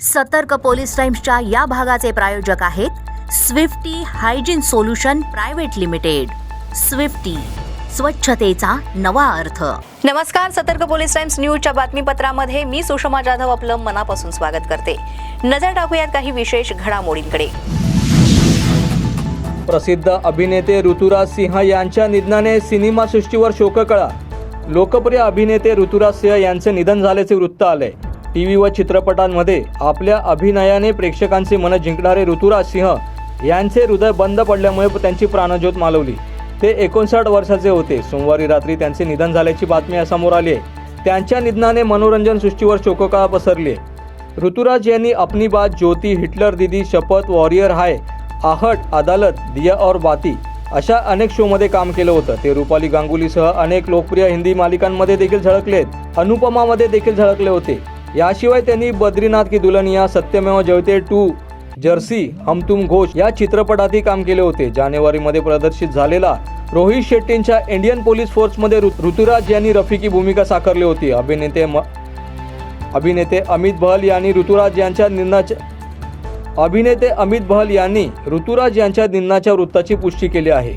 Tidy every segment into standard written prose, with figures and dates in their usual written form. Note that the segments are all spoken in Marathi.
सतर्क पोलीस टाइम्सच्या या भागाचे प्रायोजक आहेत Swiftie hygiene solution private limited. Swiftie, स्वच्छतेचा नवा अर्थ. नमस्कार, सतर्क पोलीस टाइम्स न्यूजच्या बातमीपत्रामध्ये मी सुषमा जाधव आपलं मनापासून स्वागत करते. नजर टाकूयात काही विशेष घडामोडींकडे. प्रसिद्ध अभिनेते ऋतुराज सिंह यांच्या निधनाने सिनेमासृष्टीवर शोककळा. लोकप्रिय अभिनेते ऋतुराज सिंह यांचे निधन झाल्याचे वृत्त आले. टीव्ही व चित्रपटांमध्ये आपल्या अभिनयाने प्रेक्षकांची मनं जिंकणारे ऋतुराज सिंह यांचे हृदय बंद पडल्यामुळे त्यांची प्राणज्योत मालवली. ते 59 वर्षाचे होते. सोमवारी रात्री त्यांचे निधन झाल्याची बातमी समोर आली आहे. त्यांच्या निधनाने मनोरंजन सृष्टीवर शोककळा पसरली आहे. ऋतुराज यांनी अपनी बात, ज्योती, हिटलर दीदी, शपथ, वॉरियर हाय, आहट, अदालत, दिया और बाती अशा अनेक शोमध्ये काम केलं होतं. ते रुपाली गांगुलीसह अनेक लोकप्रिय हिंदी मालिकांमध्ये देखील झळकलेत. अनुपमामध्ये देखील झळकले होते. याशिवाय त्यांनी बद्रीनाथ की दुल्हनिया, सत्यमेव जयते 2, जर्सी, हम तुम घोष या चित्रपटातही काम केले होते. जानेवारीमध्ये प्रदर्शित झालेला रोहित शेट्टींच्या इंडियन पोलीस फोर्समध्ये ऋतुराज यांनी रफीकी भूमिका साकारली होती. अभिनेते अमित बहल यांनी ऋतुराज यांच्या निधनाच्या वृत्ताची पुष्टि की है.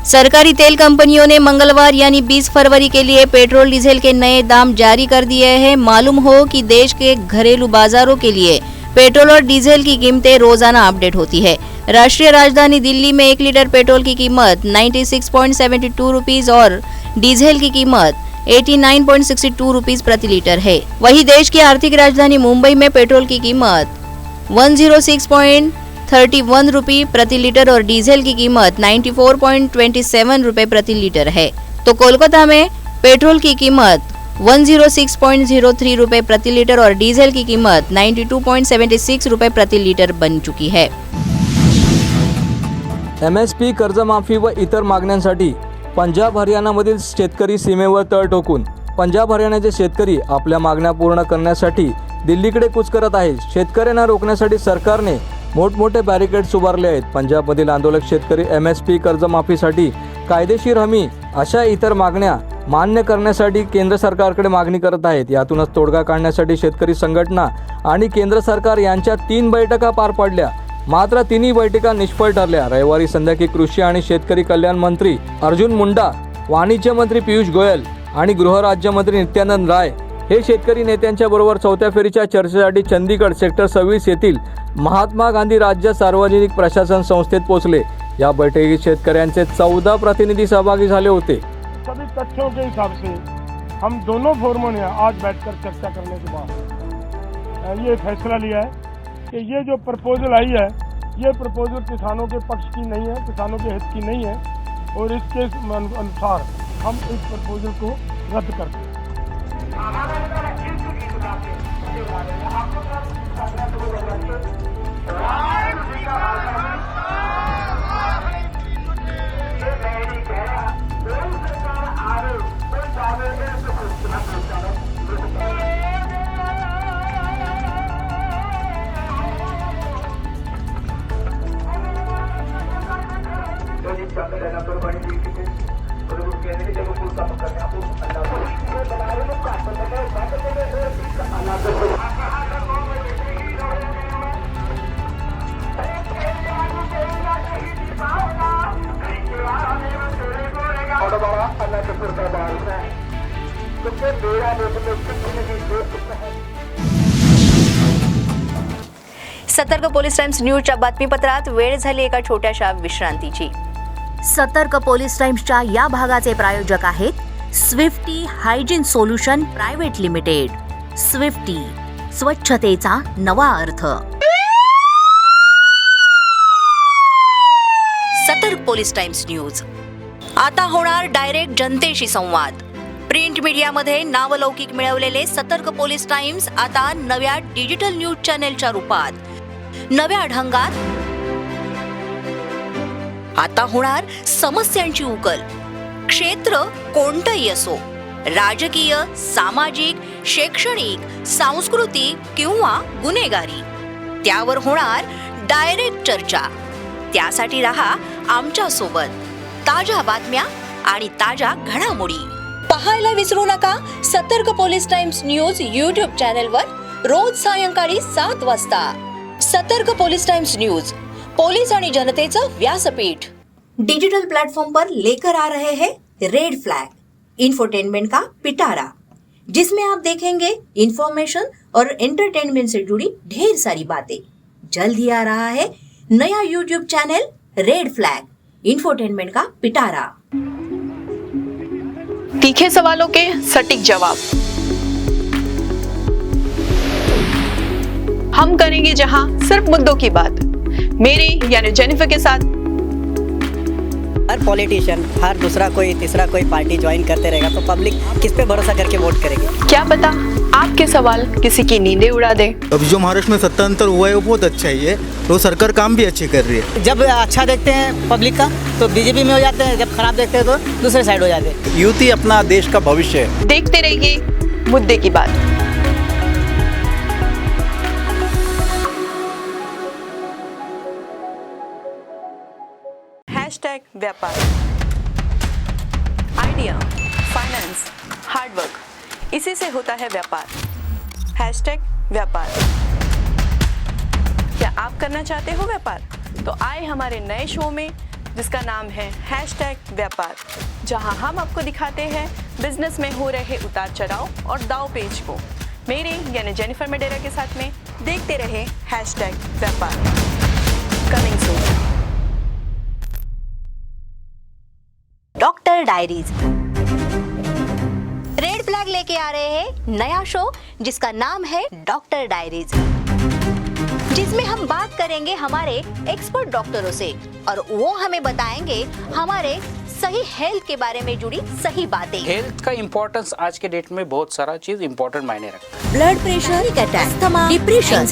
सरकारी तेल कंपनियों ने मंगलवार यानी 20 फरवरी के लिए पेट्रोल डीजल के नए दाम जारी कर दिए हैं. मालूम हो कि देश के घरेलू बाजारों के लिए पेट्रोल और डीजल की कीमतें रोजाना अपडेट होती है. राष्ट्रीय राजधानी दिल्ली में 1 लीटर पेट्रोल की कीमत 96.72 रुपीस और डीजल की कीमत 89.62 रुपीस प्रति लीटर है. वहीं देश की आर्थिक राजधानी मुंबई में पेट्रोल की कीमत 106.31 रुपये प्रति लीटर और डीजल की कीमत 94.27 रुपए प्रति लीटर है. तो कोलकाता में पेट्रोल की कीमत 106.03 रुपए प्रति लीटर और डीजल की कीमत 92.76 रुपए प्रति लीटर बन चुकी है. MSP, कर्जमाफी व इतर मागण्यांसाठी पंजाब हरियाणामधील शेतकरी सीमेवर तळ ठोकून. पंजाब हरियाणाचे शेतकरी आपल्या मागण्या पूर्ण करण्यासाठी दिल्लीकडे कूच करत आहेत. शेतकऱ्यांना रोखण्यासाठी सरकारने मोठमोठे बॅरिकेड्स उभारले आहेत. पंजाबमधील आंदोलक शेतकरी MSP, कर्जमाफीसाठी कायदेशीर हमी अशा इतर मागण्या मान्य करण्यासाठी केंद्र सरकारकडे मागणी करत आहेत. यातूनच तोडगा काढण्यासाठी शेतकरी संघटना आणि केंद्र सरकार यांच्या 3 बैठका पार पडल्या. मात्र तिन्ही बैठका निष्फळ ठरल्या. रविवारी संध्याकाळी कृषी आणि शेतकरी कल्याण मंत्री अर्जुन मुंडा, वाणिज्य मंत्री पियुष गोयल आणि गृहराज्यमंत्री नित्यानंद राय हे शेतकरी नेत्यांच्या बरोबर चौथ्या फेरीच्या चर्चेसाठी चंदीगड सेक्टर 26 येथील महात्मा गांधी राज्य सार्वजनिक प्रशासन संस्थेत पोहोचले. या बैठकीत शेतकऱ्यांचे 14 प्रतिनिधी सहभागी झाले होते. सभी तथ्यों के हिसाब से हम दोनों फोरमों ने आज बैठकर चर्चा करने के बाद ये फैसला लिया है कि ये जो प्रपोजल आई है ये प्रपोजल किसानों के पक्ष की नहीं है, किसानों के हित की नहीं है और इसके अनुसार हम इस प्रपोजल को रद्द करते हैं. सतर्क पोलीस टाइम्स न्यूजच्या बातमीपत्रात वेळ झाली एका छोट्याशा विश्रांतीची. सतर्क पोलीस टाइम्सच्या या भागाचे प्रायोजक आहेत Swiftie hygiene solution private limited. Swiftie, स्वच्छतेचा नवा अर्थ. सतर्क पोलीस टाइम्स न्यूज. आता होणार डायरेक्ट जनतेशी संवाद. प्रिंट मीडियामध्ये नावलौकिक मिळवलेले सतर्क पोलीस टाइम्स आता नव्या डिजिटल न्यूज चॅनेलच्या रूपात नव्या ढंगात. आता होणार समस्यांची उकल. क्षेत्र कोणतंही असो, राजकीय, सामाजिक, शैक्षणिक, सांस्कृतिक किंवा गुन्हेगारी, त्यावर होणार डायरेक्ट चर्चा. त्यासाठी रहा आमच्या सोबत. ताज्या बातम्या आणि ताज्या घडामोडी. पाहायला विसरू नका सतर्क पोलीस टाइम्स न्यूज यूट्यूब चॅनलवर रोज सायंकाळी 7 वाजता. सतर्क पोलीस टाइम्स न्यूज, पोलीस आणि जनतेचं व्यासपीठ. डिजिटल प्लेटफॉर्म पर लेकर आ रहे हैं रेड फ्लैग, इंफोटेनमेंट का पिटारा, जिसमें आप देखेंगे इंफॉर्मेशन और एंटरटेनमेंट से जुड़ी ढेर सारी बातें. जल्द ही आ रहा है नया YouTube channel red flag, infotainment का पिटारा. तीखे सवालों के सटीक जवाब हम करेंगे जहां सिर्फ मुद्दों की बात. मेरे यानी जेनिफर के साथ हर पॉलिटिशियन, हर दूसरा कोई तीसरा कोई पार्टी ज्वाइन करते रहेगा तो पब्लिक किस पे भरोसा करके वोट करेगी. क्या पता आपके सवाल किसी की नींदें उड़ा दे. अभी जो महाराष्ट्र में सत्तांतर हुआ है वो बहुत अच्छा ही है, तो सरकार काम भी अच्छे कर रही है. जब अच्छा देखते हैं पब्लिक का तो बीजेपी में हो जाते हैं, जब खराब देखते हैं तो दूसरे साइड हो जाते हैं. यूथ ही अपना देश का भविष्य है. देखते रहिए मुद्दे की बात. हैशटैग व्यापार, आइडिया, फाइनेंस, हार्डवर्क, इसी से होता है व्यापार. हैशटैग व्यापार. क्या आप करना चाहते हो व्यापार? तो आए हमारे नए शो में जिसका नाम है हैशटैग व्यापार, जहां हम आपको दिखाते हैं बिजनेस में हो रहे उतार चढ़ाव और दाव पेच को. मेरे यानी जेनिफर मेडेरा के साथ में देखते रहे हैशटैग व्यापार. Coming soon. Doctor diaries red flag लेके आ रहे हैं नया शो जिसका नाम है डॉक्टर डायरीज, जिसमें हम बात करेंगे हमारे एक्सपर्ट डॉक्टरों से और वो हमें बताएंगे हमारे सही हेल्थ के बारे में जुड़ी सही बातें. हेल्थ का इम्पोर्टेंस आज के डेट में बहुत सारा चीज इम्पोर्टेंट मायने रखता है. ब्लड प्रेशर, अस्थमा, डिप्रेशन,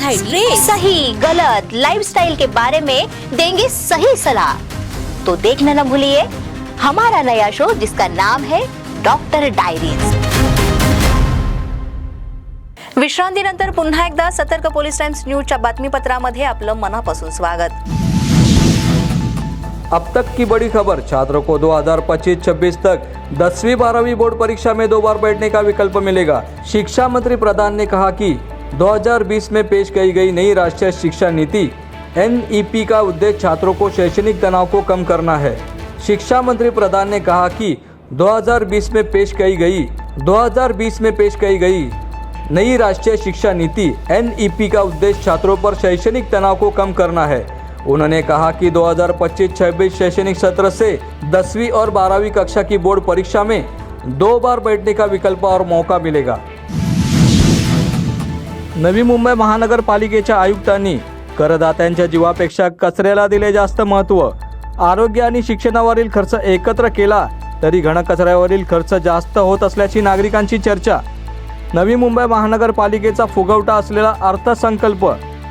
सही गलत लाइफस्टाइल के बारे में देंगे सही सलाह. तो देखना न भूलिए हमारा नया शो जिसका नाम है डॉक्टर डायरीज. विश्रांतीनंतर पुन्हा एकदा सतर्क पोलीस टाइम्स न्यूजच्या बातमीपत्रामध्ये आपलं मनापासून स्वागत. अब तक की बड़ी खबर. छात्रों को 2025-26 तक 10वीं 12वीं बोर्ड परीक्षा में 2 बार बैठने का विकल्प मिलेगा. शिक्षा मंत्री प्रधान ने कहा कि 2020 में पेश की गई नई राष्ट्रीय शिक्षा नीति NEP का उद्देश्य छात्रों को शैक्षणिक तनाव को कम करना है. शिक्षा मंत्री प्रधान ने कहा कि 2020 में पेश की गई नई राष्ट्रीय शिक्षा नीति NEP का उद्देश्य छात्रों पर शैक्षणिक तनाव को कम करना है. उन्होंने कहा कि 2025-26 शैक्षणिक सत्र से 10वीं और 12वीं कक्षा की बोर्ड परीक्षा में 2 बार बैठने का विकल्प और मौका मिलेगा. नवी मुंबई महानगरपालिकेच्या आयुक्तांनी करदात्यांच्या जीवापेक्षा कचऱ्याला दिले जास्त महत्त्व. आरोग्य आणि शिक्षणावरील खर्च एकत्र केला तरी घनकचऱ्यावरील खर्च जास्त होत असल्याची नागरिकांची चर्चा. नवी मुंबई महानगरपालिकेचा फुगवटा असलेला अर्थसंकल्प.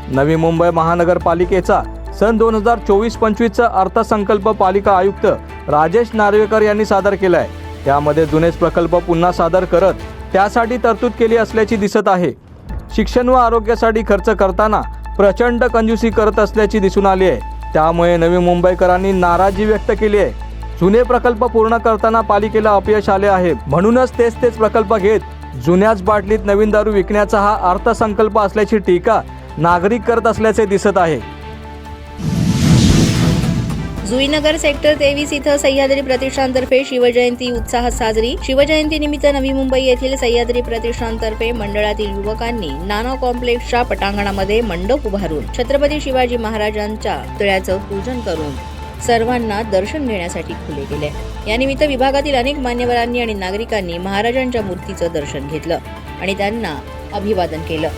नवी मुंबई महानगरपालिकेचा सन 2024-25चा अर्थसंकल्प पालिका आयुक्त राजेश नार्वेकर यांनी सादर केला आहे. त्यामध्ये जुनेच प्रकल्प पुन्हा सादर करत त्यासाठी तरतूद केली असल्याची दिसत आहे. शिक्षण व आरोग्यासाठी खर्च करताना प्रचंड कंजूसी करत असल्याची दिसून आली आहे. त्यामुळे नवी मुंबईकरांनी नाराजी व्यक्त केली आहे. जुने प्रकल्प पूर्ण करताना पालिकेला अपयश आले आहे. म्हणूनच तेच प्रकल्प घेत जुन्याच बाटलीत नवीन दारू विकण्याचा हा अर्थसंकल्प असल्याची टीका नागरिक करत असल्याचे दिसत आहे. जुईनगर सेक्टर 23 इथं सह्याद्री प्रतिष्ठानतर्फे शिवजयंती उत्साहात साजरी. शिवजयंतीनिमित्त नवी मुंबई येथील सह्याद्री प्रतिष्ठानतर्फे मंडळातील युवकांनी नाना कॉम्प्लेक्सच्या पटांगणामध्ये मंडप उभारून छत्रपती शिवाजी महाराजांच्या पुतळ्याचं पूजन करून सर्वांना दर्शन घेण्यासाठी खुले केले. यानिमित्त विभागातील अनेक मान्यवरांनी आणि नागरिकांनी महाराजांच्या मूर्तीचं दर्शन घेतलं आणि त्यांना अभिवादन केलं.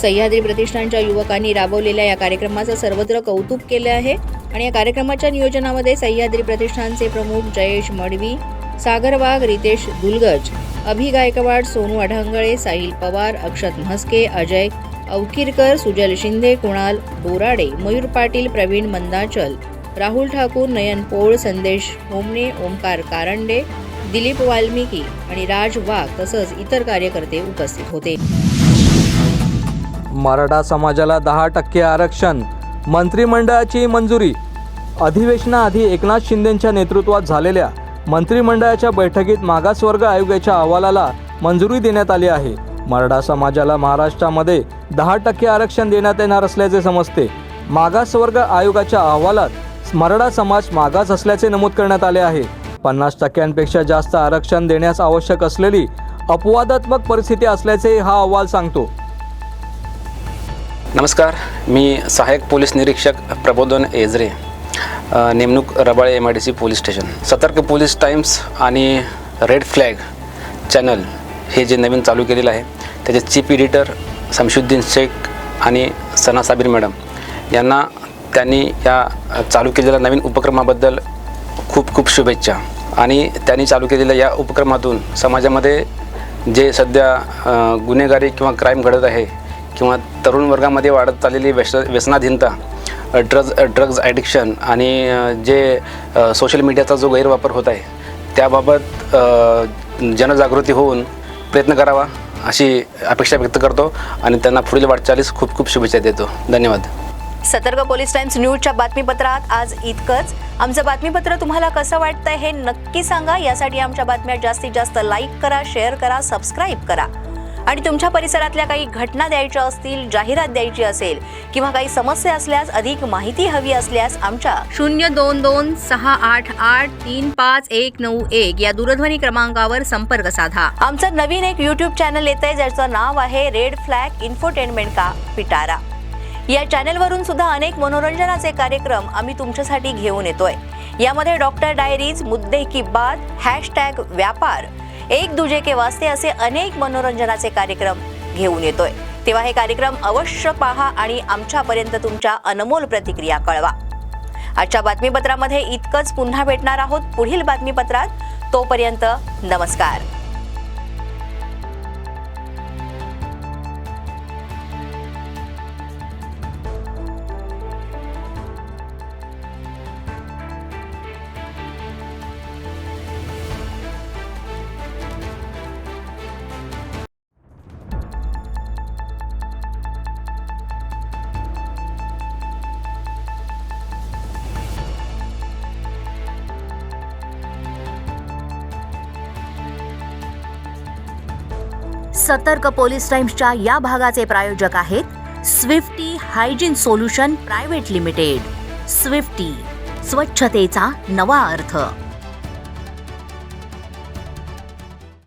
सह्याद्री प्रतिष्ठानच्या युवकांनी राबवलेल्या या कार्यक्रमाचं सर्वत्र कौतुक केलं आहे आणि या कार्यक्रमाच्या नियोजनामध्ये सह्याद्री प्रतिष्ठानचे प्रमुख जयेश मडवी, सागर वाघ, रितेश दुलगज, अभि गायकवाड, सोनू अढांगळे, साहिल पवार, अक्षत म्हस्के, अजय अवकिरकर, सुजल शिंदे, कुणाल बोराडे, मयूर पाटील, प्रवीण मंदाचल, राहुल ठाकूर, नयन पोळ, संदेश होमणे, ओमकार कारंडे, दिलीप वाल्मिकी आणि राज वाघ तसंच इतर कार्यकर्ते उपस्थित होते. मराठा समाजाला 10% आरक्षण, मंत्रिमंडळाची मंजुरी. अधिवेशनाआधी एकनाथ शिंदेंच्या नेतृत्वात झालेल्या मंत्रिमंडळाच्या बैठकीत मागासवर्ग आयोगाच्या अहवालाला मंजुरी देण्यात आली आहे. मराठा समाजाला महाराष्ट्रामध्ये 10% आरक्षण देण्यात येणार असल्याचे समजते. मागासवर्ग आयोगाच्या अहवालात मराठा समाज मागास असल्याचे नमूद करण्यात आले आहे. 50% जास्त आरक्षण देण्यास आवश्यक असलेली अपवादात्मक परिस्थिती असल्याचे हा अहवाल सांगतो. नमस्कार, मी सहाय्यक पोलीस निरीक्षक प्रबोधन एजरे, नेमणूक रबाळे MIDC पोलीस स्टेशन. सतर्क पोलीस टाइम्स आणि रेड फ्लॅग चॅनल हे जे नवीन चालू केलेलं आहे त्याचे चीफ एडिटर शमशुद्दीन शेख आणि सना साबीर मॅडम यांना त्यांनी या चालू केलेल्या नवीन उपक्रमाबद्दल खूप खूप शुभेच्छा. आणि त्यांनी चालू केलेल्या या उपक्रमातून समाजामध्ये जे सध्या गुन्हेगारी किंवा क्राईम घडत आहे किंवा तरुण वर्गामध्ये वाढत चाललेली व्यसनाधीनता, ड्रग्ज ॲडिक्शन आणि जे सोशल मीडियाचा जो गैरवापर होत आहे त्याबाबत जनजागृती होऊन प्रयत्न करावा अशी अपेक्षा व्यक्त करतो आणि त्यांना पुढील वाटचालीस खूप खूप शुभेच्छा देतो. धन्यवाद. सतर्क पोलीस टाइम्स न्यूजच्या बातमीपत्रात आज इतकंच. आमचं बातमीपत्र तुम्हाला कसं वाटतंय हे नक्की सांगा. यासाठी आमच्या बातम्या जास्तीत जास्त लाईक करा, शेअर करा, सबस्क्राईब करा. आणि तुमच्या परिसरातल्या काही घटना द्यायच्या असतील, जाहिरात द्यायची असेल किंवा काही समस्या असल्यास, अधिक माहिती हवी असल्यास आमच्या 02268835191 या दूरध्वनी क्रमांकावर संपर्क साधा. आमचं नवीन एक YouTube चॅनल येतंय ज्याचं नाव आहे रेड फ्लॅग इन्फोटेनमेंट का पिटारा. या चॅनलवरून सुद्धा अनेक मनोरंजनाचे कार्यक्रम आम्ही तुमच्यासाठी घेऊन येतोय. यामध्ये डॉक्टर डायरीज, मुद्दे की बात, #व्यापार, एक दूजे के वास्ते असे अनेक मनोरंजनाचे कार्यक्रम घेऊन येतोय. तेव्हा हे कार्यक्रम अवश्य पहा आणि आमच्यापर्यंत तुमच्या अनमोल प्रतिक्रिया कळवा. आजच्या बातमीपत्रामध्ये इतकंच. पुन्हा भेटणार आहोत पुढील बातमीपत्रात. तोपर्यंत नमस्कार. सतर्क पोलीस टाइम्सच्या या भागाचे प्रायोजक आहेत Swiftie hygiene solution private limited. Swiftie, स्वच्छतेचा नवा अर्थ.